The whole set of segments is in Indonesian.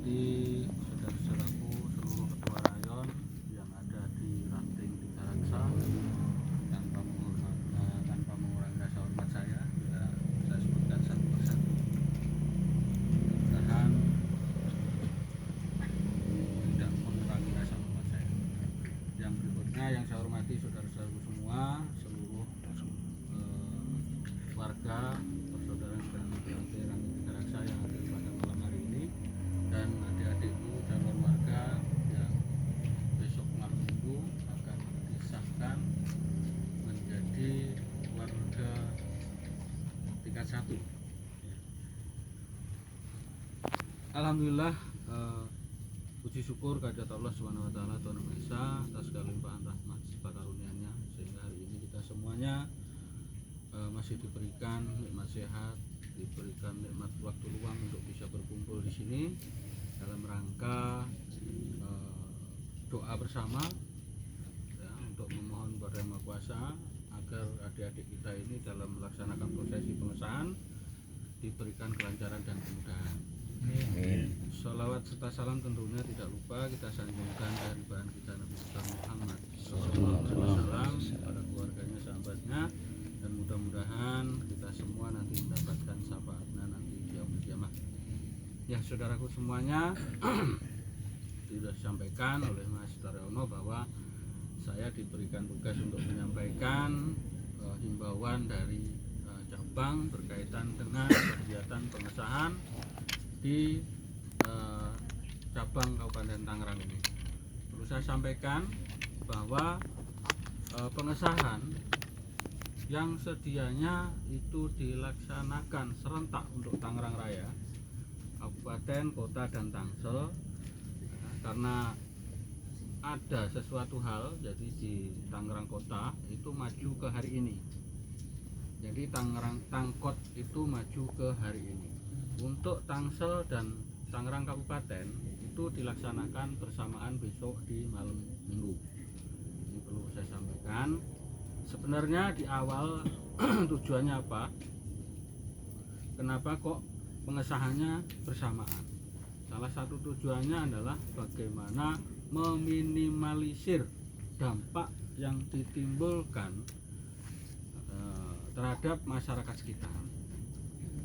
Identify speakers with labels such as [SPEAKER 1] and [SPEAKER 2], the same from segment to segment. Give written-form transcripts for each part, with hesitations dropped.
[SPEAKER 1] hormati saudara-saudaraku seluruh ketua rayon yang ada di Ranting Tiga Raksa, tanpa mengurangi rasa hormat saya sebutkan satu persatu. Mudah-mudahan tidak mengurangi rasa hormat saya. Yang berikutnya yang saya hormati saudara-saudaraku semua, seluruh warga persaudaraan dan Ranting Tiga Raksa yang ada pada malam hari ini, dan adik-adikku dan warga yang besok malam minggu akan disahkan menjadi warga tingkat 1. Alhamdulillah, puji syukur kehadirat Allah Subhanahu wa taala Tuhan Maha Esa atas kelimpahan rahmat serta karunia-Nya sehingga hari ini kita semuanya masih diberikan nikmat sehat, diberikan nikmat waktu luang untuk bisa berkumpul di sini dalam rangka doa bersama ya, untuk memohon kepada Yang Maha Kuasa agar adik-adik kita ini dalam melaksanakan prosesi pengesahan diberikan kelancaran dan kemudahan.
[SPEAKER 2] Amin.
[SPEAKER 1] Sholawat serta salam tentunya tidak lupa kita sanjungkan dari bahan kita Nabi besar Muhammad SAW pada keluarganya, sahabatnya, dan mudah-mudahan kita semua nanti mendapatkan syafaatnya nanti di yaumul kiamah. Ya, saudaraku semuanya, sudah disampaikan oleh Mas Daryono bahwa saya diberikan tugas untuk menyampaikan himbauan dari cabang berkaitan dengan kegiatan pengesahan di cabang Kabupaten Tangerang ini. Perlu saya sampaikan bahwa pengesahan yang sedianya itu dilaksanakan serentak untuk Tangerang Raya, Kabupaten, Kota, dan Tangsel, karena ada sesuatu hal, jadi di Tangerang Kota itu maju ke hari ini, jadi Tangkot itu maju ke hari ini. Untuk Tangsel dan Tangerang Kabupaten itu dilaksanakan bersamaan besok di malam minggu. Ini perlu saya sampaikan. Sebenarnya di awal tujuannya apa? Kenapa kok pengesahannya bersamaan? Salah satu tujuannya adalah bagaimana meminimalisir dampak yang ditimbulkan terhadap masyarakat sekitar.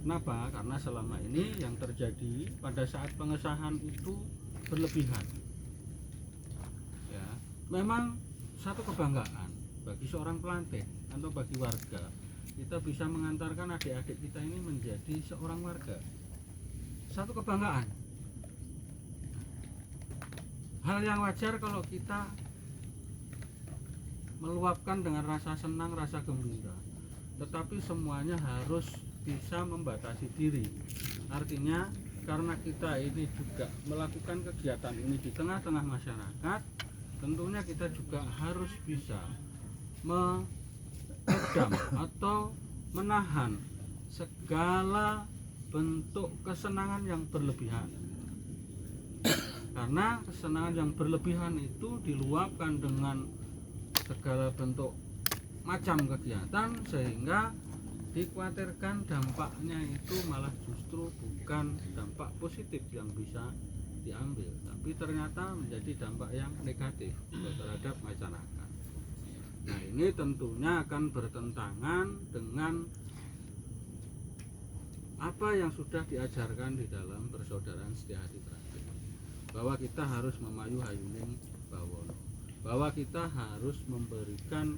[SPEAKER 1] Kenapa? Karena selama ini yang terjadi pada saat pengesahan itu berlebihan. Ya, memang satu kebanggaan bagi seorang pelantik atau bagi warga, kita bisa mengantarkan adik-adik kita ini menjadi seorang warga. Satu kebanggaan. Hal yang wajar kalau kita meluapkan dengan rasa senang, rasa gembira. Tetapi semuanya harus bisa membatasi diri. Artinya karena kita ini juga melakukan kegiatan ini di tengah-tengah masyarakat, tentunya kita juga harus bisa meredam atau menahan segala bentuk kesenangan yang berlebihan. Karena kesenangan yang berlebihan itu diluapkan dengan segala bentuk macam kegiatan, sehingga dikhawatirkan dampaknya itu malah justru bukan dampak positif yang bisa diambil, tapi ternyata menjadi dampak yang negatif terhadap masyarakat. Nah, ini tentunya akan bertentangan dengan apa yang sudah diajarkan di dalam persaudaraan Setia Hati Ranting, bahwa kita harus memayu hayuning bawono, bahwa kita harus memberikan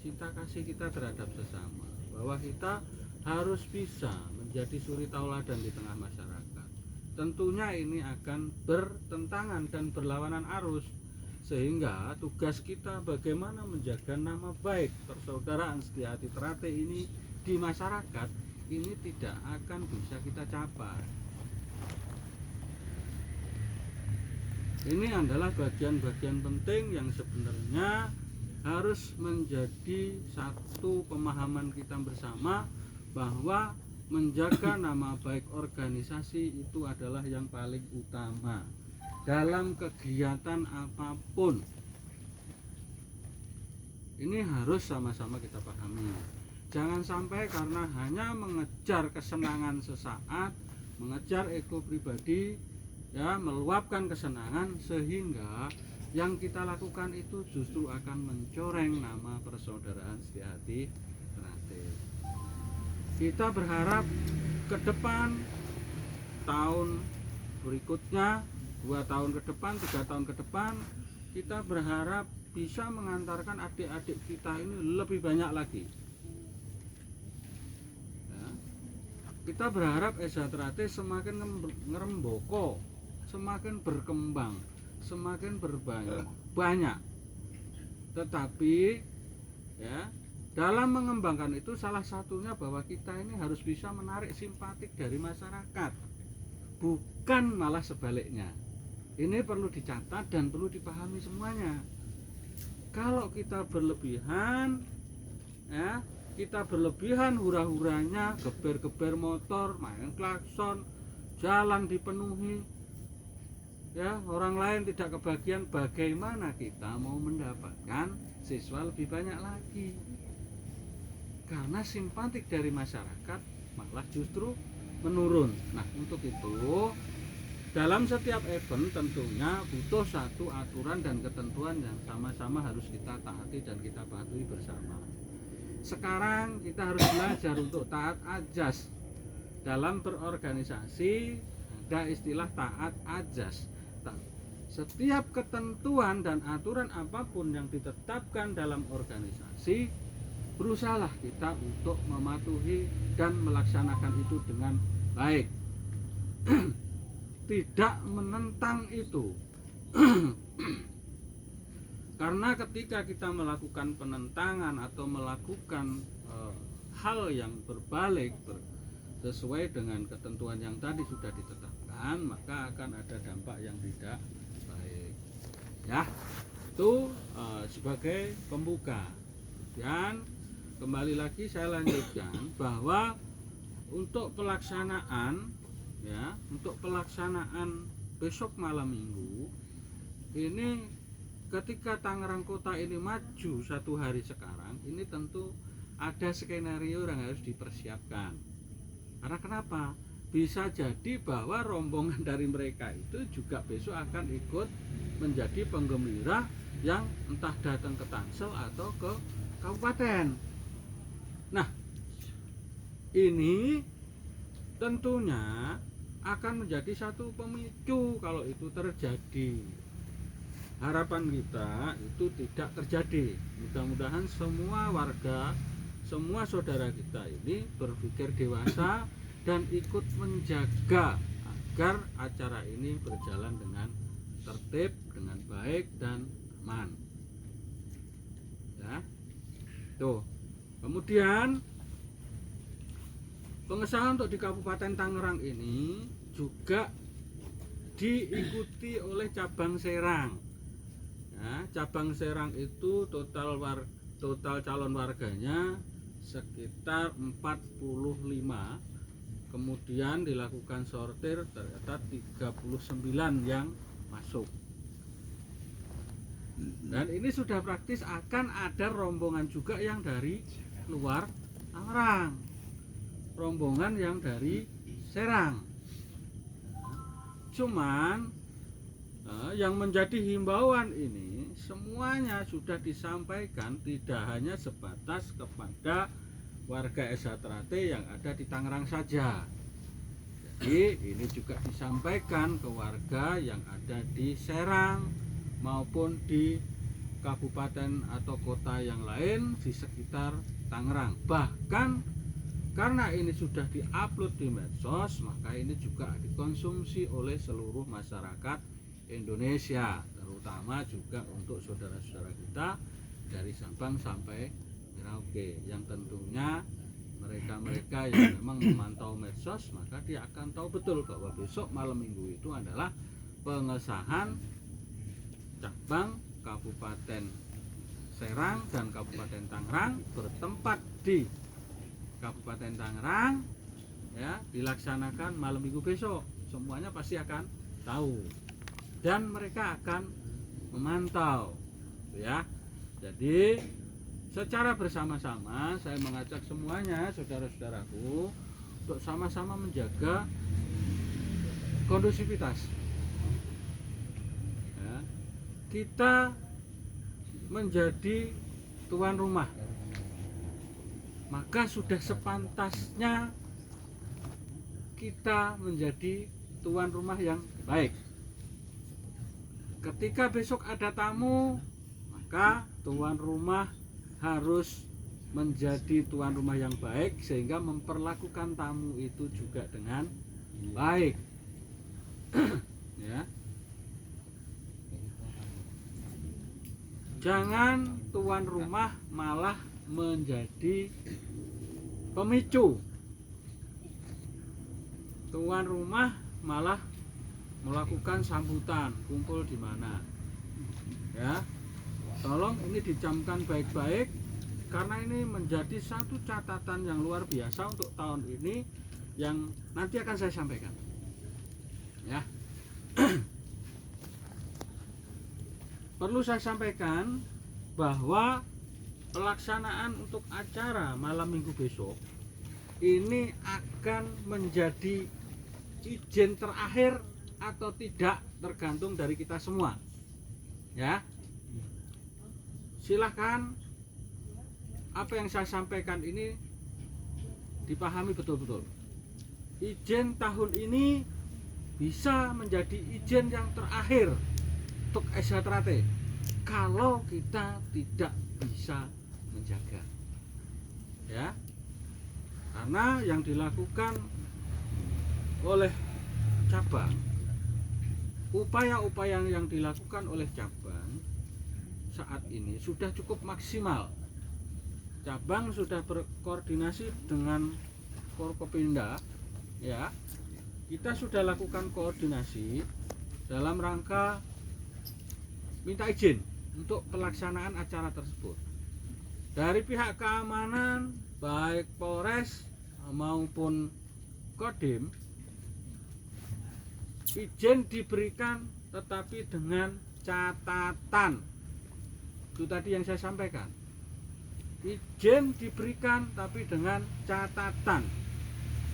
[SPEAKER 1] cinta kasih kita terhadap sesama, bahwa kita harus bisa menjadi suri tauladan di tengah masyarakat. Tentunya ini akan bertentangan dan berlawanan arus, sehingga tugas kita bagaimana menjaga nama baik persaudaraan Setia Hati Ranting ini di masyarakat ini tidak akan bisa kita capai. Ini adalah bagian-bagian penting yang sebenarnya harus menjadi satu pemahaman kita bersama, bahwa menjaga nama baik organisasi itu adalah yang paling utama dalam kegiatan apapun. Ini harus sama-sama kita pahami. Jangan sampai karena hanya mengejar kesenangan sesaat, mengejar ego pribadi, ya, meluapkan kesenangan, sehingga yang kita lakukan itu justru akan mencoreng nama persaudaraan Setiahati Ternate. Kita berharap ke depan, tahun berikutnya, 2 tahun ke depan, 3 tahun ke depan, kita berharap bisa mengantarkan adik-adik kita ini lebih banyak lagi. Ya. Kita berharap Esa Ternate semakin ngeremboko, semakin berkembang, semakin banyak. Tetapi ya, dalam mengembangkan itu salah satunya bahwa kita ini harus bisa menarik simpatik dari masyarakat, bukan malah sebaliknya. Ini perlu dicatat dan perlu dipahami semuanya. Kalau kita berlebihan, ya, kita berlebihan hura-huranya, geber-geber motor, main klakson, jalan dipenuhi, ya, orang lain tidak kebagian, bagaimana kita mau mendapatkan siswa lebih banyak lagi? Karena simpatik dari masyarakat malah justru menurun. Nah, untuk itu dalam setiap event tentunya butuh satu aturan dan ketentuan yang sama-sama harus kita taati dan kita patuhi bersama. Sekarang kita harus belajar untuk taat ajas. Dalam berorganisasi ada istilah taat ajas. Setiap ketentuan dan aturan apapun yang ditetapkan dalam organisasi, berusahalah kita untuk mematuhi dan melaksanakan itu dengan baik. Tidak menentang itu. Karena ketika kita melakukan penentangan atau melakukan hal yang berbalik sesuai dengan ketentuan yang tadi sudah ditetapkan, maka akan ada dampak yang tidak baik. Ya, itu sebagai pembuka. Dan kembali lagi saya lanjutkan bahwa untuk pelaksanaan, ya, untuk pelaksanaan besok malam minggu ini, ketika Tangerang Kota ini maju 1 hari sekarang, ini tentu ada skenario yang harus dipersiapkan. Karena kenapa? Bisa jadi bahwa rombongan dari mereka itu juga besok akan ikut menjadi penggembira yang entah datang ke Tangsel atau ke kabupaten. Nah, ini tentunya akan menjadi satu pemicu kalau itu terjadi. Harapan kita itu tidak terjadi. Mudah-mudahan semua warga, semua saudara kita ini berpikir dewasa dan ikut menjaga agar acara ini berjalan dengan tertib, dengan baik dan aman. Ya. Tuh. Kemudian pengesahan untuk di Kabupaten Tangerang ini juga diikuti oleh cabang Serang. Ya, cabang Serang itu total calon warganya sekitar 45. Kemudian dilakukan sortir, ternyata 39 yang masuk. Dan ini sudah praktis akan ada rombongan juga yang dari luar Tangerang, rombongan yang dari Serang. Cuman yang menjadi himbauan ini semuanya sudah disampaikan, tidak hanya sebatas kepada warga Esa Ternate yang ada di Tangerang saja. Jadi ini juga disampaikan ke warga yang ada di Serang maupun di kabupaten atau kota yang lain di sekitar Tangerang. Bahkan karena ini sudah diupload di medsos, maka ini juga dikonsumsi oleh seluruh masyarakat Indonesia, terutama juga untuk saudara-saudara kita dari Sabang sampai Merauke, yang tentunya mereka-mereka yang memang memantau medsos, maka dia akan tahu betul bahwa besok malam minggu itu adalah pengesahan cabang Kabupaten Serang dan Kabupaten Tangerang bertempat di Kabupaten Tangerang, ya, dilaksanakan malam minggu besok. Semuanya pasti akan tahu dan mereka akan memantau, ya. Jadi secara bersama-sama saya mengajak semuanya, saudara-saudaraku, untuk sama-sama menjaga kondusivitas, kita menjadi tuan rumah, maka sudah sepantasnya kita menjadi tuan rumah yang baik. Ketika besok ada tamu, maka tuan rumah harus menjadi tuan rumah yang baik sehingga memperlakukan tamu itu juga dengan baik. Ya. Jangan tuan rumah malah menjadi pemicu. Tuan rumah malah melakukan sambutan, kumpul di mana. Ya. Tolong ini dicamkan baik-baik karena ini menjadi satu catatan yang luar biasa untuk tahun ini yang nanti akan saya sampaikan. Ya. Perlu saya sampaikan bahwa pelaksanaan untuk acara malam minggu besok ini akan menjadi izin terakhir atau tidak tergantung dari kita semua. Ya. Silahkan apa yang saya sampaikan ini dipahami betul-betul. Izin tahun ini bisa menjadi izin yang terakhir untuk SH kalau kita tidak bisa menjaga, ya, karena yang dilakukan oleh cabang, upaya-upaya yang dilakukan oleh cabang saat ini sudah cukup maksimal. Cabang sudah berkoordinasi dengan Forkopimda, ya, kita sudah lakukan koordinasi dalam rangka minta izin untuk pelaksanaan acara tersebut. Dari pihak keamanan baik Polres maupun Kodim, izin diberikan tetapi dengan catatan. Itu tadi yang saya sampaikan. Izin diberikan tapi dengan catatan.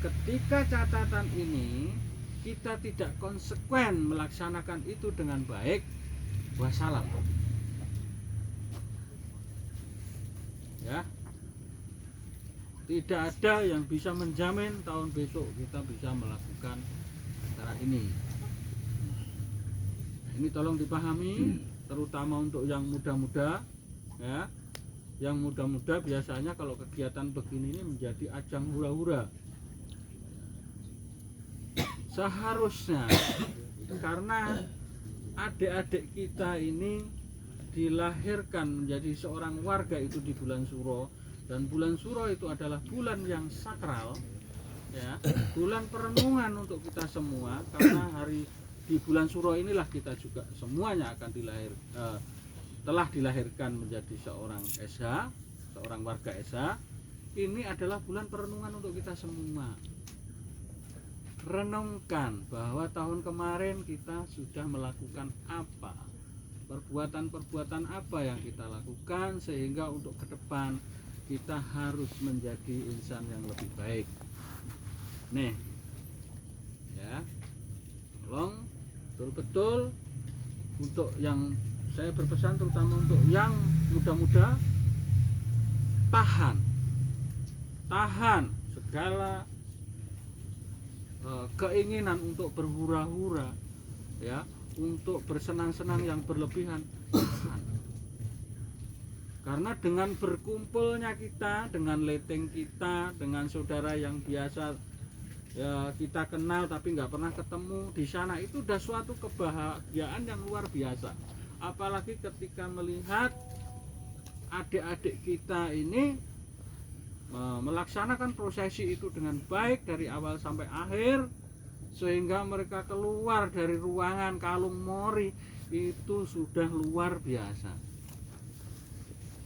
[SPEAKER 1] Ketika catatan ini kita tidak konsekuen melaksanakan itu dengan baik, wassalam. Ya, tidak ada yang bisa menjamin tahun besok kita bisa melakukan acara ini. Ini tolong dipahami, terutama untuk yang muda-muda, ya. Yang muda-muda biasanya kalau kegiatan begini ini menjadi ajang hura-hura. Seharusnya karena adik-adik kita ini dilahirkan menjadi seorang warga itu di bulan Suro, dan bulan Suro itu adalah bulan yang sakral, ya, bulan perenungan untuk kita semua, karena hari di bulan Suro inilah kita juga semuanya akan telah dilahirkan menjadi seorang SH, seorang warga SH. Ini adalah bulan perenungan untuk kita semua. Renungkan bahwa tahun kemarin kita sudah melakukan apa, perbuatan-perbuatan apa yang kita lakukan, sehingga untuk ke depan kita harus menjadi insan yang lebih baik. Nih, ya, tolong betul-betul untuk yang saya berpesan, terutama untuk yang muda-muda, tahan segala keinginan untuk berhura-hura, ya, untuk bersenang-senang yang berlebihan. Karena dengan berkumpulnya kita, dengan leteng kita, dengan saudara yang biasa ya kita kenal tapi nggak pernah ketemu di sana, itu udah suatu kebahagiaan yang luar biasa. Apalagi ketika melihat adik-adik kita ini melaksanakan prosesi itu dengan baik dari awal sampai akhir, sehingga mereka keluar dari ruangan Kalung Mori itu sudah luar biasa.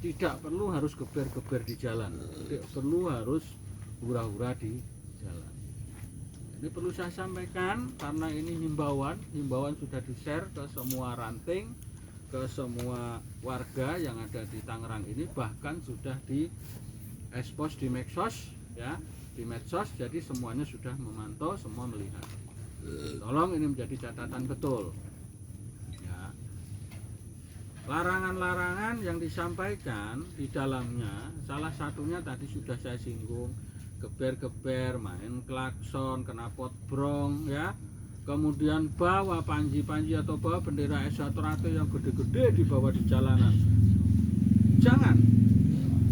[SPEAKER 1] Tidak perlu harus geber-geber di jalan, tidak perlu harus hura-hura di jalan. Ini perlu saya sampaikan karena ini himbauan sudah di-share ke semua ranting, ke semua warga yang ada di Tangerang ini, bahkan sudah di expose di medsos, ya, di medsos, jadi semuanya sudah memantau, semua melihat. Tolong ini menjadi catatan betul, ya. Larangan-larangan yang disampaikan di dalamnya salah satunya tadi sudah saya singgung, geber-geber, main klakson, knalpot brong ya. Kemudian bawa panji-panji atau bawa bendera SH-Teratai yang gede-gede dibawa di jalanan. Jangan.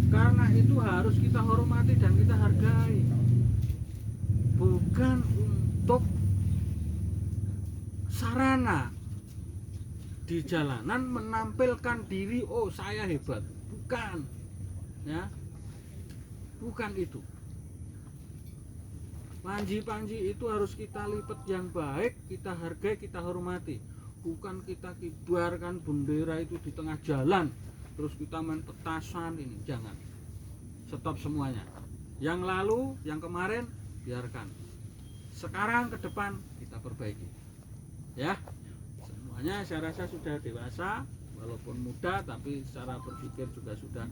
[SPEAKER 1] Karena itu harus kita hormati dan kita hargai. Bukan untuk sarana di jalanan menampilkan diri, oh saya hebat, bukan ya, bukan itu. Panji-panji itu harus kita lipat yang baik, kita hargai, kita hormati, bukan kita kibarkan bendera itu di tengah jalan terus kita main petasan. Ini jangan, stop semuanya. Yang lalu, yang kemarin biarkan, sekarang ke depan kita perbaiki ya. Semuanya saya rasa sudah dewasa, walaupun muda tapi secara berpikir juga sudah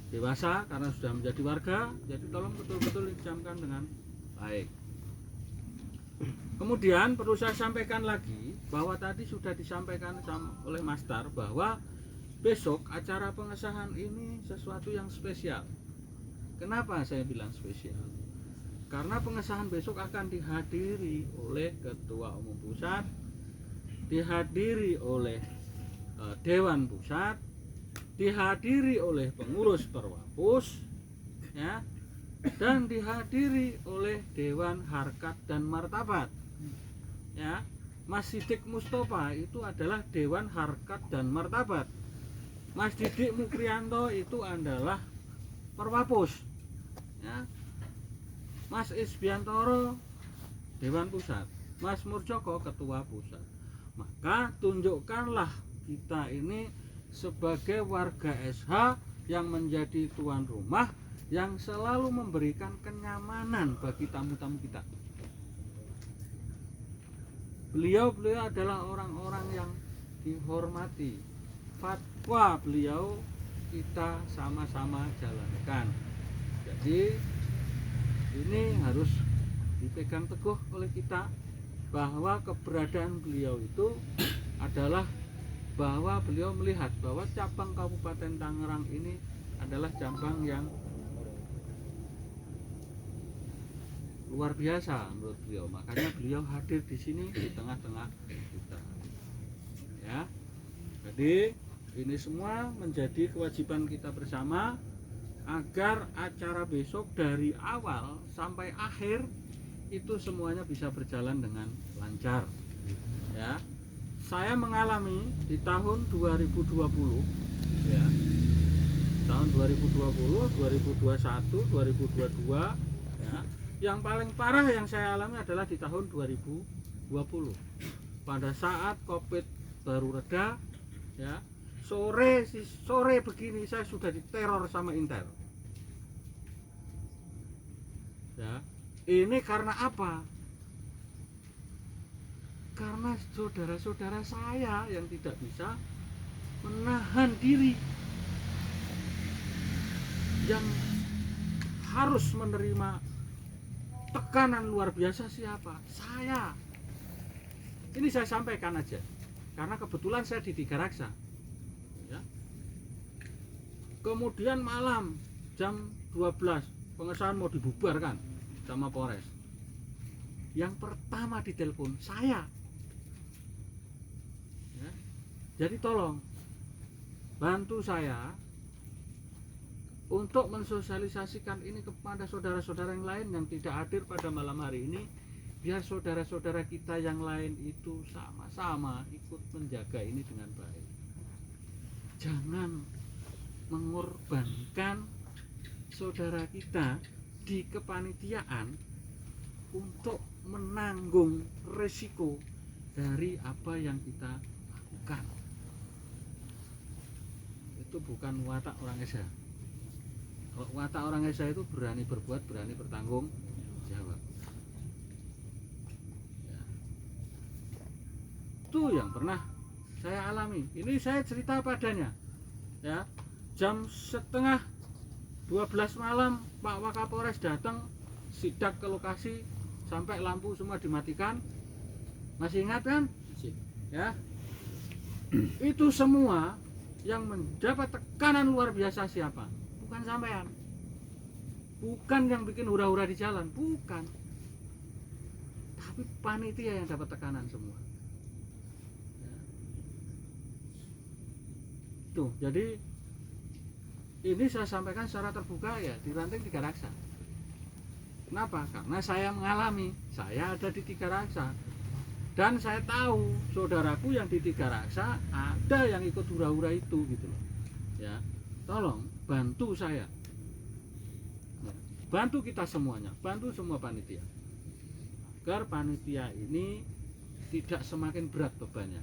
[SPEAKER 1] dewasa karena sudah menjadi warga. Jadi tolong betul-betul dicamkan dengan baik. Kemudian perlu saya sampaikan lagi bahwa tadi sudah disampaikan oleh Master bahwa besok acara pengesahan ini sesuatu yang spesial. Kenapa saya bilang spesial? Karena pengesahan besok akan dihadiri oleh Ketua Umum Pusat, dihadiri oleh Dewan Pusat, dihadiri oleh pengurus Perwapus ya, dan dihadiri oleh Dewan Harkat dan Martabat ya. Mas Sidik Mustafa itu adalah Dewan Harkat dan Martabat. Mas Didik Mukrianto itu adalah Perwapus ya. Mas Isbiantoro Dewan Pusat, Mas Murjoko Ketua Pusat. Maka tunjukkanlah kita ini sebagai warga SH yang menjadi tuan rumah, yang selalu memberikan kenyamanan bagi tamu-tamu kita. Beliau adalah orang-orang yang dihormati. Fatwa beliau kita sama-sama jalankan. Jadi ini harus dipegang teguh oleh kita, bahwa keberadaan beliau itu adalah bahwa beliau melihat bahwa cabang Kabupaten Tangerang ini adalah cabang yang luar biasa menurut beliau. Makanya beliau hadir di sini di tengah-tengah kita. Ya. Jadi ini semua menjadi kewajiban kita bersama agar acara besok dari awal sampai akhir itu semuanya bisa berjalan dengan lancar ya. Saya mengalami di tahun 2020 ya, tahun 2020, 2021, 2022 ya. Yang paling parah yang saya alami adalah di tahun 2020 pada saat Covid baru reda ya. Sore begini saya sudah diteror sama Intel ya. Ini karena apa? Karena saudara-saudara saya yang tidak bisa menahan diri, yang harus menerima tekanan luar biasa. Siapa? Saya. Ini saya sampaikan aja karena kebetulan saya di Tiga Raksa ya. Kemudian malam jam 12 pengesahan mau dibubarkan sama Polres. Yang pertama ditelepon saya ya. Jadi tolong bantu saya untuk mensosialisasikan ini kepada saudara-saudara yang lain yang tidak hadir pada malam hari ini, biar saudara-saudara kita yang lain itu sama-sama ikut menjaga ini dengan baik. Jangan mengorbankan saudara kita di kepanitiaan untuk menanggung resiko dari apa yang kita lakukan. Itu bukan watak orang SH. Kalau watak orang SH itu berani berbuat, berani bertanggung jawab ya. Itu yang pernah saya alami. Ini saya cerita padanya ya. Jam setengah 12 malam Pak Wakapolres datang, sidak ke lokasi sampai lampu semua dimatikan. Masih ingat kan? Ya. Itu semua yang mendapat tekanan luar biasa siapa? Bukan sampean. Bukan yang bikin hura-hura di jalan, bukan. Tapi panitia yang dapat tekanan semua. Ya. Tuh, jadi ini saya sampaikan secara terbuka ya di Ranting Tiga Raksa. Kenapa? Karena saya mengalami, saya ada di Tiga Raksa. Dan saya tahu saudaraku yang di Tiga Raksa ada yang ikut hura-hura itu gitu loh. Ya. Tolong bantu saya. Ya. Bantu kita semuanya, bantu semua panitia. Agar panitia ini tidak semakin berat bebannya.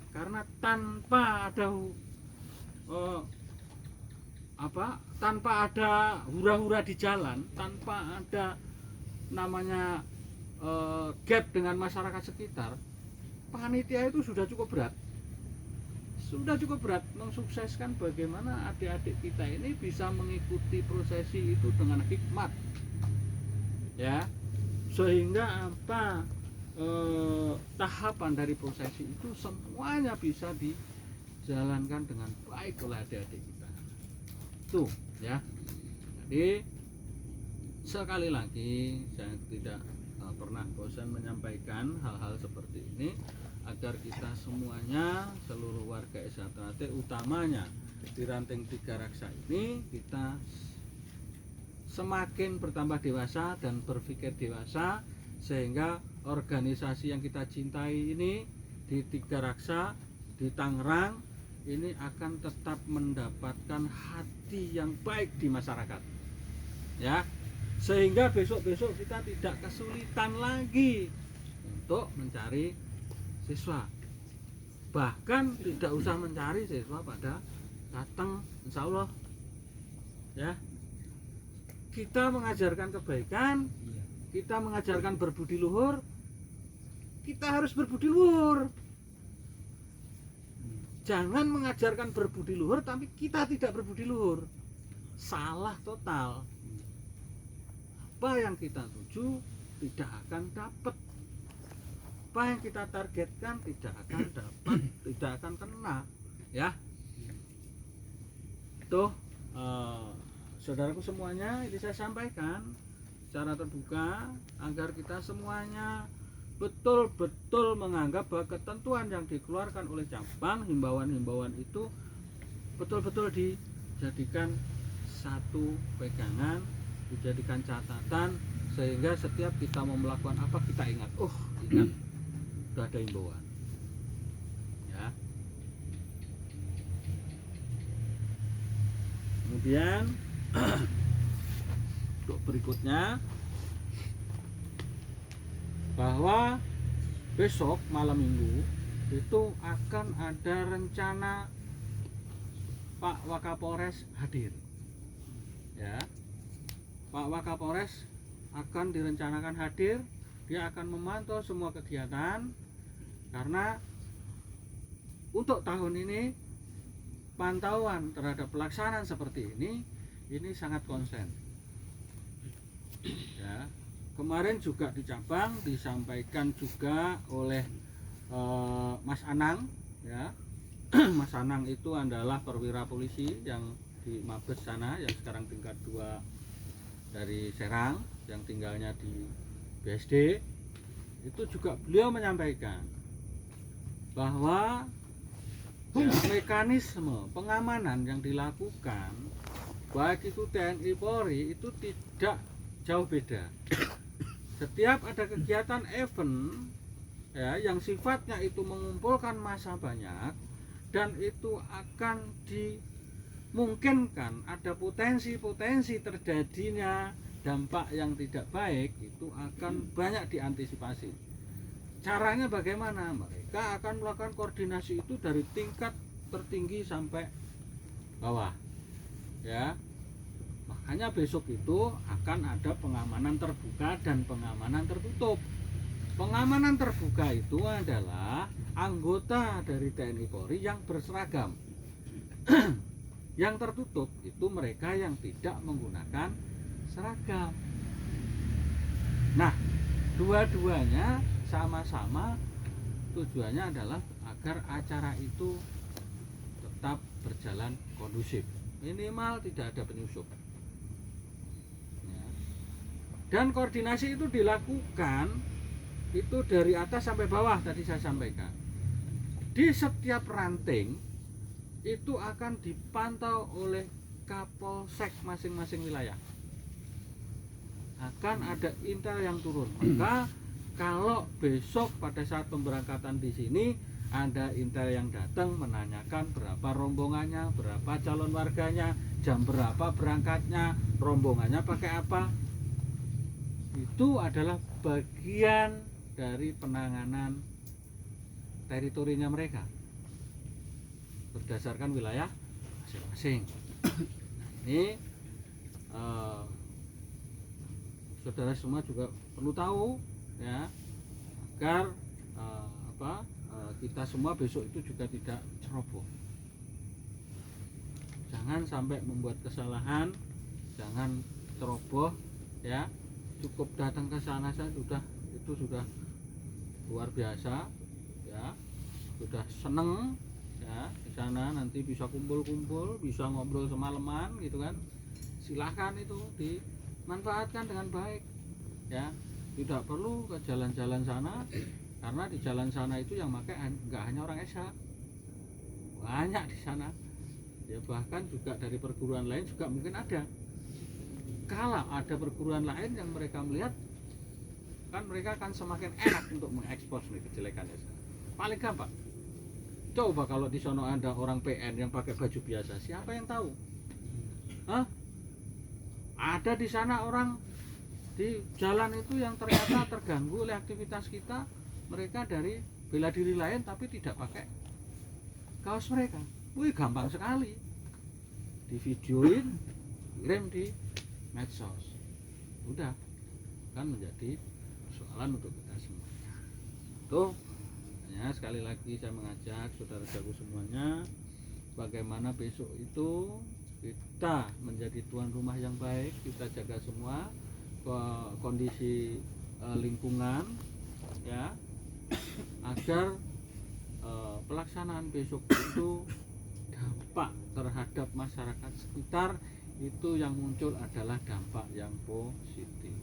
[SPEAKER 1] Karena tanpa ada tanpa ada hura-hura di jalan, tanpa ada namanya gap dengan masyarakat sekitar, panitia itu sudah cukup berat. Sudah cukup berat mensukseskan bagaimana adik-adik kita ini bisa mengikuti prosesi itu dengan hikmat. Ya. Sehingga tahapan dari prosesi itu semuanya bisa dijalankan dengan baik oleh adik-adik kita. Tuh, ya. Jadi sekali lagi saya tidak pernah bosan menyampaikan hal-hal seperti ini agar kita semuanya, seluruh warga SHT utamanya di Ranting Tiga Raksa ini, kita semakin bertambah dewasa dan berpikir dewasa, sehingga organisasi yang kita cintai ini di Tiga Raksa, di Tangerang ini akan tetap mendapatkan hati yang baik di masyarakat, ya, sehingga besok-besok kita tidak kesulitan lagi untuk mencari siswa, bahkan tidak usah mencari siswa pada datang, insya Allah, ya. Kita mengajarkan kebaikan, kita mengajarkan berbudi luhur, kita harus berbudi luhur. Jangan mengajarkan berbudi luhur tapi kita tidak berbudi luhur. Salah total. Apa yang kita tuju tidak akan dapat. Apa yang kita targetkan tidak akan dapat, tidak akan kena, ya. Tuh, saudaraku semuanya, ini saya sampaikan secara terbuka agar kita semuanya betul-betul menganggap bahwa ketentuan yang dikeluarkan oleh cabang, himbauan-himbauan itu betul-betul dijadikan satu pegangan, dijadikan catatan, sehingga setiap kita mau melakukan apa kita ingat, ingat sudah ada himbauan, ya. Kemudian untuk berikutnya, bahwa besok malam minggu itu akan ada rencana Pak Wakapolres hadir, ya. Pak Wakapolres akan direncanakan hadir. Dia akan memantau semua kegiatan, karena untuk tahun ini pantauan terhadap pelaksanaan seperti ini sangat konsen, ya. Kemarin juga di cabang disampaikan juga oleh Mas Anang, ya. Mas Anang itu adalah perwira polisi yang di Mabes sana, yang sekarang tingkat 2 dari Serang, yang tinggalnya di BSD. Itu juga beliau menyampaikan bahwa mekanisme pengamanan yang dilakukan baik itu TNI Polri itu tidak jauh beda. Setiap ada kegiatan event, ya, yang sifatnya itu mengumpulkan massa banyak dan itu akan dimungkinkan ada potensi terjadinya dampak yang tidak baik, itu akan banyak diantisipasi. Caranya bagaimana? Mereka akan melakukan koordinasi itu dari tingkat tertinggi sampai bawah, ya. Makanya besok itu akan ada pengamanan terbuka dan pengamanan tertutup. Pengamanan terbuka itu adalah anggota dari TNI Polri yang berseragam. Yang tertutup itu mereka yang tidak menggunakan seragam. Nah, dua-duanya sama-sama tujuannya adalah agar acara itu tetap berjalan kondusif, minimal tidak ada penyusup ya. Dan koordinasi itu dilakukan itu dari atas sampai bawah. Tadi saya sampaikan di setiap ranting itu akan dipantau oleh Kapolsek masing-masing wilayah, akan ada intel yang turun. Maka kalau besok pada saat pemberangkatan di sini ada intel yang datang menanyakan berapa rombongannya, berapa calon warganya, jam berapa berangkatnya, rombongannya pakai apa, itu adalah bagian dari penanganan teritorinya mereka berdasarkan wilayah masing-masing. Nah, ini saudara semua juga perlu tahu ya, agar kita semua besok itu juga tidak ceroboh. Jangan sampai membuat kesalahan, jangan ceroboh ya. Cukup datang ke sana saja itu sudah luar biasa ya, sudah seneng ya. Di sana nanti bisa kumpul-kumpul, bisa ngobrol semalaman gitu kan. Silahkan itu dimanfaatkan dengan baik ya. Tidak perlu ke jalan-jalan sana, karena di jalan sana itu yang pakai nggak hanya orang Esa, banyak di sana ya, bahkan juga dari perguruan lain juga mungkin ada. Kalau ada perguruan lain yang mereka melihat, kan mereka akan semakin enak untuk mengekspos kejelekan Esa. Paling gampang, coba kalau di sana ada orang PN yang pakai baju biasa, siapa yang tahu? Hah? Ada di sana orang di jalan itu yang ternyata terganggu oleh aktivitas kita, mereka dari bela diri lain tapi tidak pakai kaos mereka. Wih, gampang sekali di videoin, kirim di medsos, udah kan menjadi persoalan untuk kita semuanya. Tuh ya, sekali lagi saya mengajak saudara-saudaraku semuanya, bagaimana besok itu kita menjadi tuan rumah yang baik, kita jaga semua kondisi lingkungan ya, agar pelaksanaan besok itu dampak terhadap masyarakat sekitar itu yang muncul adalah dampak yang positif.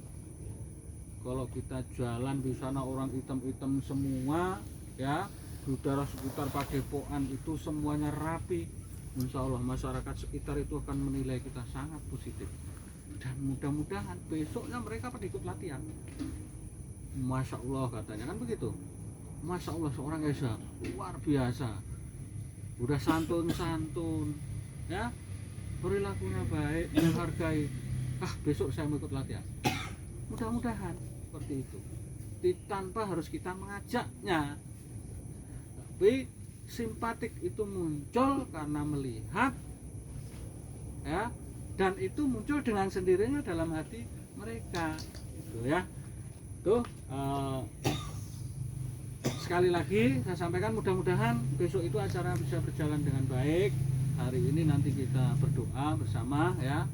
[SPEAKER 1] Kalau kita jalan di sana orang hitam-hitam semua ya, di udara sekitar Padepokan itu semuanya rapi, insya Allah masyarakat sekitar itu akan menilai kita sangat positif. Dan mudah-mudahan besoknya mereka pada ikut latihan. Masya Allah katanya kan begitu. Masya Allah seorang Esa luar biasa, udah santun-santun ya, perilakunya baik, menghargai. Besok saya mau ikut latihan. Mudah-mudahan seperti itu. Tanpa harus kita mengajaknya, tapi simpatik itu muncul karena melihat ya, dan itu muncul dengan sendirinya dalam hati mereka gitu ya. Tuh sekali lagi saya sampaikan, mudah-mudahan besok itu acara bisa berjalan dengan baik. Hari ini nanti kita berdoa bersama ya,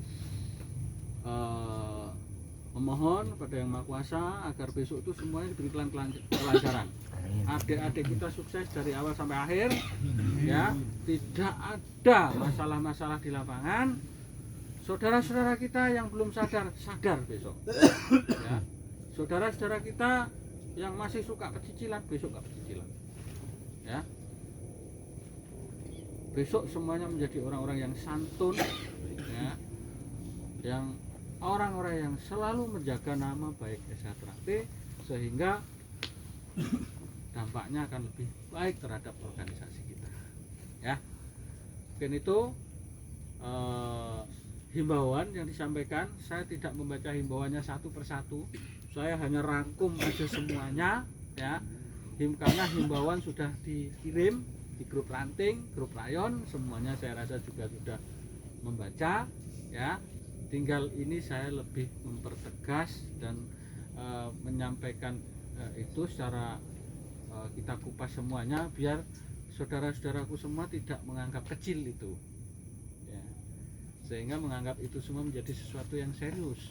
[SPEAKER 1] memohon kepada Yang Maha Kuasa agar besok itu semuanya diberi kelancaran. Adik-adik kita sukses dari awal sampai akhir ya, tidak ada masalah-masalah di lapangan. Saudara-saudara kita yang belum sadar besok ya. Saudara-saudara kita yang masih suka pecicilan, besok gak pecicilan ya. Besok semuanya menjadi orang-orang yang santun ya, yang orang-orang yang selalu menjaga nama baik Esa Traktir, sehingga dampaknya akan lebih baik terhadap organisasi kita ya. Mungkin itu himbauan yang disampaikan. Saya tidak membaca himbauannya satu persatu, saya hanya rangkum aja semuanya ya. Karena himbauan sudah dikirim di grup ranting, grup rayon, semuanya saya rasa juga sudah membaca ya. Tinggal ini saya lebih mempertegas dan menyampaikan itu secara kita kupas semuanya, biar saudara-saudaraku semua tidak menganggap kecil itu ya, sehingga menganggap itu semua menjadi sesuatu yang serius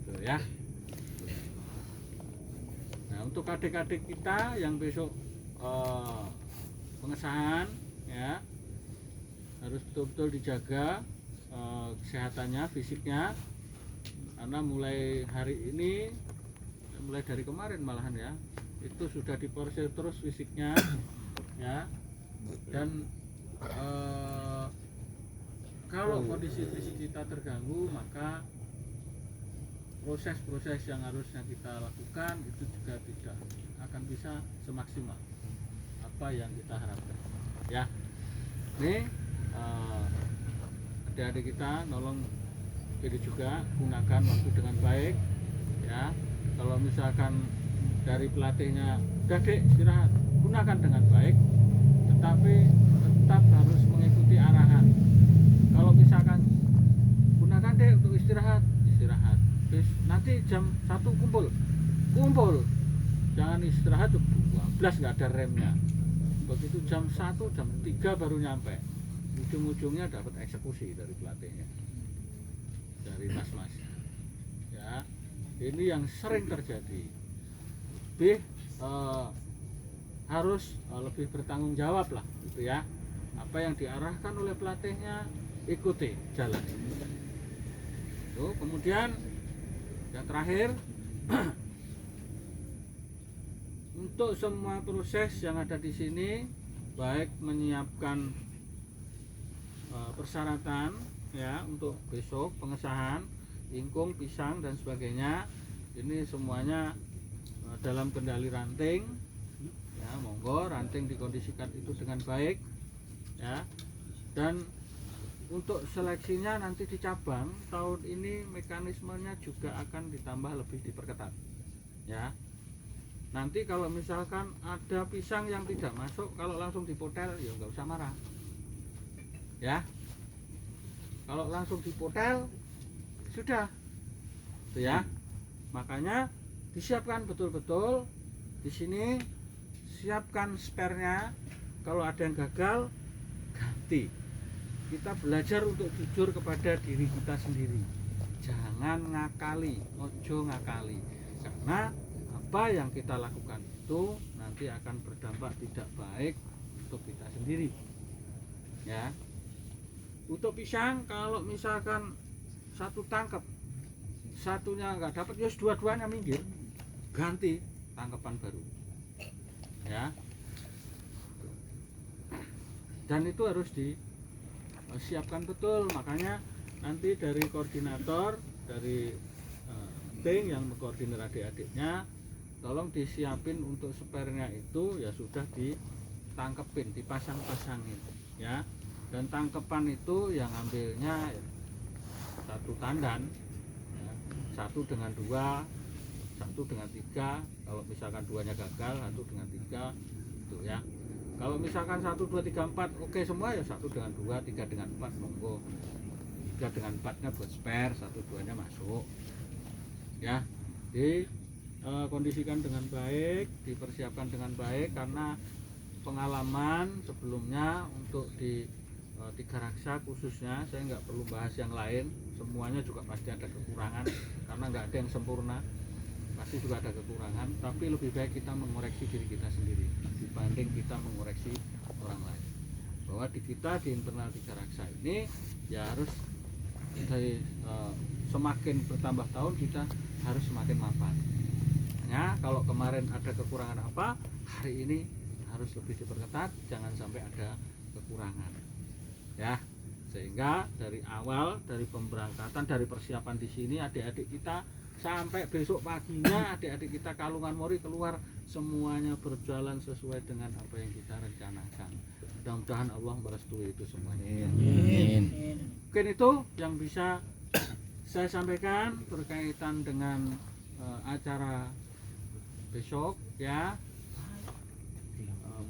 [SPEAKER 1] gitu ya. Nah, untuk adik-adik kita yang besok pengesahan ya, harus betul-betul dijaga kesehatannya, fisiknya, karena mulai hari ini, mulai dari kemarin malahan ya, itu sudah diporsir terus fisiknya ya. Dan kalau kondisi fisik kita terganggu, maka proses-proses yang harusnya kita lakukan itu juga tidak akan bisa semaksimal apa yang kita harapkan ya. Ini adik-adik kita nolong ini juga gunakan waktu dengan baik ya. Kalau misalkan dari pelatihnya, udah dek istirahat, gunakan dengan baik, tetapi tetap harus mengikuti arahan. Kalau misalkan gunakan dek untuk istirahat, terus nanti jam 1 kumpul, jangan istirahat tuh 12 nggak ada remnya. Begitu jam 1, jam 3 baru nyampe, ujung-ujungnya dapat eksekusi dari pelatihnya, dari mas-mas ya. Ini yang sering terjadi. Lebih harus lebih bertanggung jawab lah gitu ya. Apa yang diarahkan oleh pelatihnya ikuti, jalani. Tuh, kemudian yang terakhir untuk semua proses yang ada di sini, baik menyiapkan persyaratan ya untuk besok pengesahan ingkung, pisang dan sebagainya, ini semuanya dalam kendali ranting ya. Monggo ranting dikondisikan itu dengan baik ya. Dan untuk seleksinya nanti di cabang tahun ini mekanismenya juga akan ditambah lebih diperketat ya. Nanti kalau misalkan ada pisang yang tidak masuk, kalau langsung dipotel ya nggak usah marah ya. Kalau langsung dipotel sudah itu ya. Makanya disiapkan betul-betul di sini, siapkan sparenya. Kalau ada yang gagal, ganti. Kita belajar untuk jujur kepada diri kita sendiri. Jangan ngakali, ojo ngakali. Karena apa yang kita lakukan itu nanti akan berdampak tidak baik untuk kita sendiri. Ya. Untuk pisang, kalau misalkan satu tangkap, satunya nggak dapat, ya dua-duanya minggir, ganti tangkapan baru. Ya. Dan itu harus disiapkan betul. Makanya nanti dari koordinator, dari tim yang mengkoordinir adik-adiknya, tolong disiapin untuk sparenya itu ya sudah ditangkepin, dipasang-pasangin ya. Dan tangkepan itu yang ambilnya satu tandan ya, 1 dengan 2, 1 dengan 3. Kalau misalkan duanya gagal, 1 dengan 3 itu ya. Kalau misalkan 1, 2, 3, 4 oke semua ya 1 dengan 2, 3 dengan 4 monggo. 3 dengan 4 nya buat spare, 1, 2 nya masuk ya. Kondisikan dengan baik, dipersiapkan dengan baik, karena pengalaman sebelumnya untuk di Tiga Raksa khususnya, saya nggak perlu bahas yang lain, semuanya juga pasti ada kekurangan, karena nggak ada yang sempurna, pasti juga ada kekurangan. Tapi lebih baik kita mengoreksi diri kita sendiri dibanding kita mengoreksi orang lain. Bahwa di kita di internal Tiga Raksa ini ya harus dari semakin bertambah tahun kita harus semakin mapan. Ya, kalau kemarin ada kekurangan apa, hari ini harus lebih diperketat, jangan sampai ada kekurangan. Ya, sehingga dari awal, dari pemberangkatan, dari persiapan di sini, adik-adik kita sampai besok paginya adik-adik kita Kalungan Mori keluar semuanya berjalan sesuai dengan apa yang kita rencanakan. Mudah-mudahan Allah merestui itu semuanya.
[SPEAKER 2] Amin.
[SPEAKER 1] Mungkin itu yang bisa saya sampaikan berkaitan dengan acara besok ya.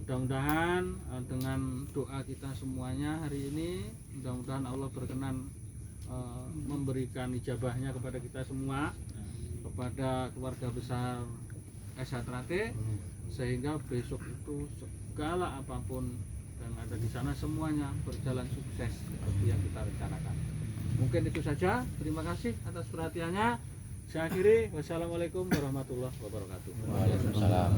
[SPEAKER 1] Mudah-mudahan dengan doa kita semuanya hari ini, mudah-mudahan Allah berkenan memberikan ijabahnya kepada kita semua, kepada keluarga besar SH Trate, sehingga besok itu segala apapun yang ada di sana semuanya berjalan sukses seperti yang kita rencanakan. Mungkin itu saja. Terima kasih atas perhatiannya. Saya akhiri. Wassalamualaikum warahmatullahi wabarakatuh.
[SPEAKER 2] Waalaikumsalam.